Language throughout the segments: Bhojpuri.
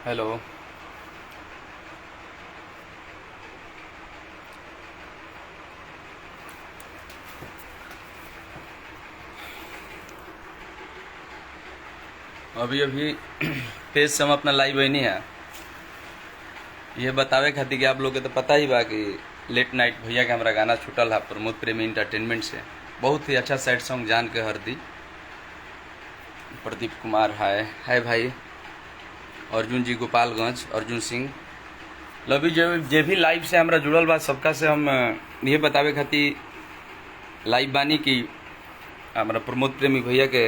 हेलो। अभी अभी पेज से हम अपना लाइव बनी है ये बतावे खातिर कि आप लोग के तो पता ही बा कि लेट नाइट भैया के हमारा गाना छूटल है प्रमोद प्रेमी इंटरटेनमेंट से। बहुत ही अच्छा सैड सॉन्ग जान के हरदी प्रदीप कुमार हाय भाई अर्जुन जी गोपालगंज अर्जुन सिंह लवी जे भी लाइव से हमारा जुड़ल बा सबका से हम ये बतावे खातिर लाइव बानी कि हमारा प्रमोद प्रेमी भैया के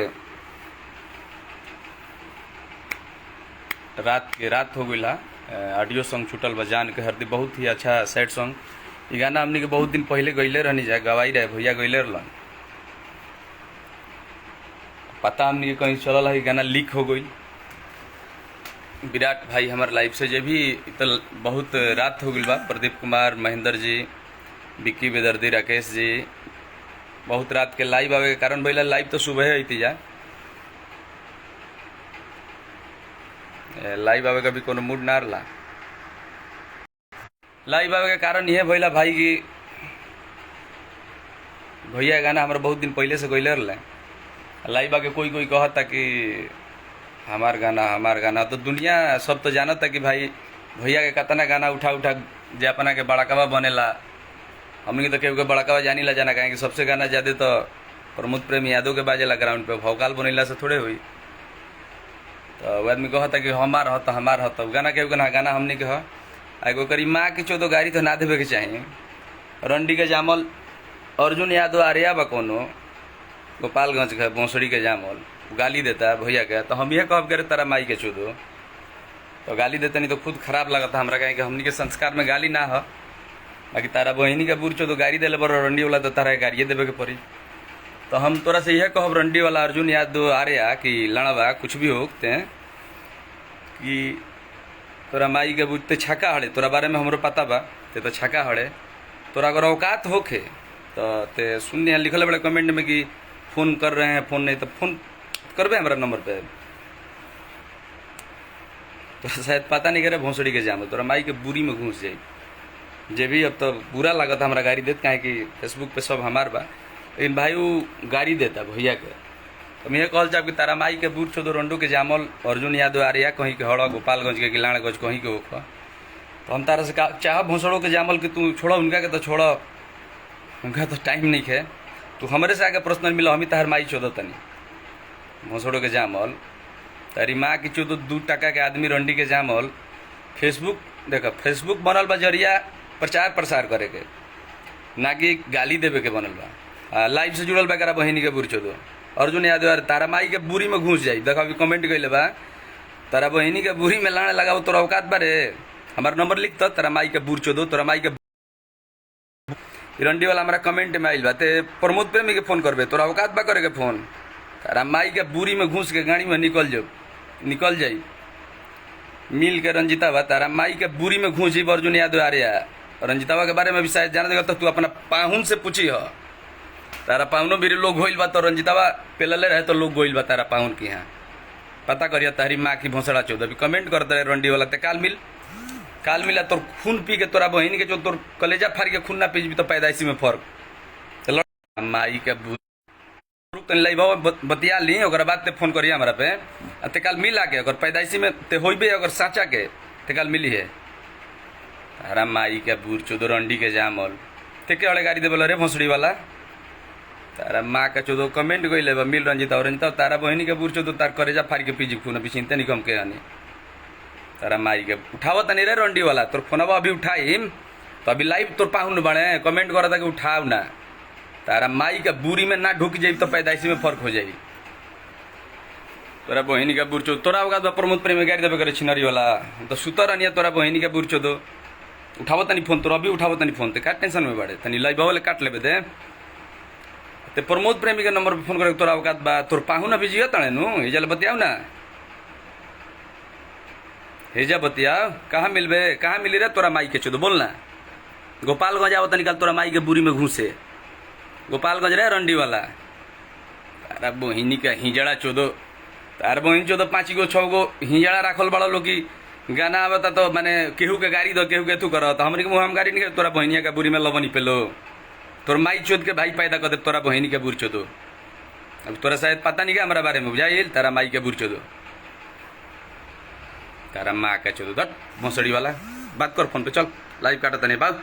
रात हो गई ऑडियो सॉन्ग छूटल बा जान के हरदी। बहुत ही अच्छा सैड सॉन्ग। ये गाना हमने के बहुत दिन पहले गईले रहनी जा गवाई रहे भैया गईले रहलन। पता हमने के कहीं चलल है गाना लीक हो गई। विराट भाई हमारे लाइफ से जे भी तो बहुत रात हो गई बा। प्रदीप कुमार महेंद्र जी विक्की बेदर्दी राकेश जी बहुत रात के लाइव आवे के कारण भैया लाइव तो सुबह ही जा लाइव आवे का भी कोनो मूड ना रहा। लाइव आवे के कारण यह भैया भाई की भैया गाना हमारा बहुत दिन पहले से गईले रहे। लाइव आके कोई कहता कि हमार गाना तो दुनिया सब तो जानता कि भाई भैया के कतना गाना उठा उठा जे अपना के बड़ाकवा बनेला। हमने तो केहू के बड़ाकवा जानी ला जाना कहें कि सबसे गाना ज्यादा तो प्रमोद प्रेमी यादव के बाजेला ग्राउंड पे भौकाल बनेला से थोड़े हुई। तो वो आदमी कहता कि हमार हो तो गाना केहू के ना गाना हमने के एगो करी माँ के चौदह गाड़ी तो ना देवे के चाहिए। रंडी के जामल अर्जुन यादव आर्या बा कोनो गोपालगंज के बौसड़ी के जामल गाली देता है भैया के तो हम यह कहब करे तारा माई के चौदह तो गाली देते नहीं तो खुद खराब लगता हमरा कहें कि हमनी के संस्कार में गाली ना हो। बाकी तारा बहनी के बूढ़ चौदह गाड़ी दिले पर रंडी वाला तो तारा गाड़िए देवे के पड़ी। तो हम तोरा से यह कहब रंडी वाला अर्जुन यादव आर्या कि लड़वा कुछ भी होते कि तोरा माई के बुझते छक्का हड़े तोरा बारे में हमरो पता बा ते तो छक्का हड़े तोरा अगर औकात होखे तो ते सुनने लिखल बड़े कमेंट में कि फोन कर रहे हैं फोन नहीं तो फोन करबे हमारा नंबर पे। तो शायद पता नहीं करे भोसड़ी के जाम तोरा माई के बुरी में घुस जाई। जे भी अब तो बुरा लागत हमारा गाड़ी देत काहे कि फेसबुक पे सब हमार बा लेकिन भाई वो गाड़ी देता भैया के। तो मैं कहल चाहब कि तारा माई के बूढ़ चौदह रंडू के जामल अर्जुन यादव आर्या कहीं के हड़ा गोपालगंज के गिलाड़गंज कहीं के होख तो हम तारा से चाह भोसड़ों के जामल कि तू छोड़ो उनका के तो छोड़ो उनका तो टाइम नहीं है। तू हमारे से आगे पर्सनल मिलो हम तार माई चौदह तनी भोसड़ों के जामल तारी माँ की चौदह 2 टका के आदमी रंडी के जामल। फेसबुक देखो फेसबुक बनल बा जरिया प्रचार प्रसार करे के ना कि गाली देवे के बनल बा। लाइव से जुड़ल बा करा बहनी के बूढ़ चौदह अर्जुन यादव तारा माई के बुरी में घुस जाई। देखो अभी कमेंट कइले बा तारा बहनी के बुरी में लाने लगाओ तोरा औकात बारे हमारा नंबर लिख तो तारा माई के बूढ़ चौदह तोरा माई के रंडी वाला हमारा कमेंट में आइल बा ते प्रमोद प्रेमी के फोन करबे तोरा औकात बा करे के फोन। तारा माई के बुरी में घुस के गाड़ी में निकल जाई मिल के रंजिता बा तारा माई के बुरी में घुस जी अर्जुन यादव आर्या रंजितावा के बारे में भी शायद जान देगा तो तू अपना पाहुन से पूछी हो। तारा पाहुनो भी लोग गोइल बा तो रंजितावा पेलले रहे तो लोग गोइल बा तारा पाहुन की यहाँ पता करिया तारी माँ की भोसड़ा चौदह भी कमेंट करते रहे रंडी वाला ते काल मिला तोर खून पी के तोरा बहन के जो तोर कलेजा फाड़ के खून ना पी भी तो पैदाइशी में फर्क माई के बतिया ली ओकरा बाद ते फोन करिए हमारा पे ते काल मिल आके अगर पैदाइशी में ते होइबे अगर साचा के ते काल मिली है। तारा माई के बूढ़ चौदह रंडी के जामल ते के वाले गाड़ी देवल रे भोसड़ी वाला तारा माँ का चौदह कमेंट गई मिल रंजिता तारा बहनी के बूढ़ चौदह तार करेजा फाड़ के पीजी खून अभी चिंता नहीं कम के आनी तारा माई के उठावत नहीं रे रंडी वाला तोर फोनवा अभी उठाई तो अभी लाइव तोर पाहुन बने कमेंट करता कि उठाव ना तारा माई का बुरी में ना ढुक जाई तो पैदाइशी में फर्क हो जाई। तोरा बहनी का बूढ़ चौदह तोरा अवगात प्रमोद प्रेमी गाड़ी देवे करे छिनरी वाला तो सुतर रहनी तोरा बहनी का बूढ़ चौदह उठावत नहीं फोन तोरा अभी उठावत नहीं फोन ते का टेंशन में बाड़े तनी लाइव वाले काट लेबे ते प्रमोद प्रेमी के नंबर पे फोन करे तोरा अवकात बा तोर पाहुन अभी जियो तणे नु हेजल बतियाव ना हेजा बतियाव कहाँ मिलबे कहाँ मिली रे तोरा माई के चौदह बोलना गोपालगंज आवत निकाल तोरा माई के बुरी में घुसे गोपालगंज रे रंडी वाला तारा बहिनी का हिजड़ा चौदह तार बहिनी चौदह 5 गो 6 गो हिजड़ा राखल बड़ा लोग की गाना आवता तो माने केहू के गाड़ी दो केहू के तू कर तो हमरे के मुंह हम गाड़ी नहीं तोरा बहनिया के बुरी में लवनी पेलो तोर माई चोद के भाई पैदा कर दे तोरा बहनी के बुर चोदो अब तोरा शायद पता नहीं का हमारा बारे में बुझाइल तारा माई के बुर चोदो तारा माँ के चोदो दट भोसड़ी वाला बात कर फोन पे चल लाइव काटा तने बात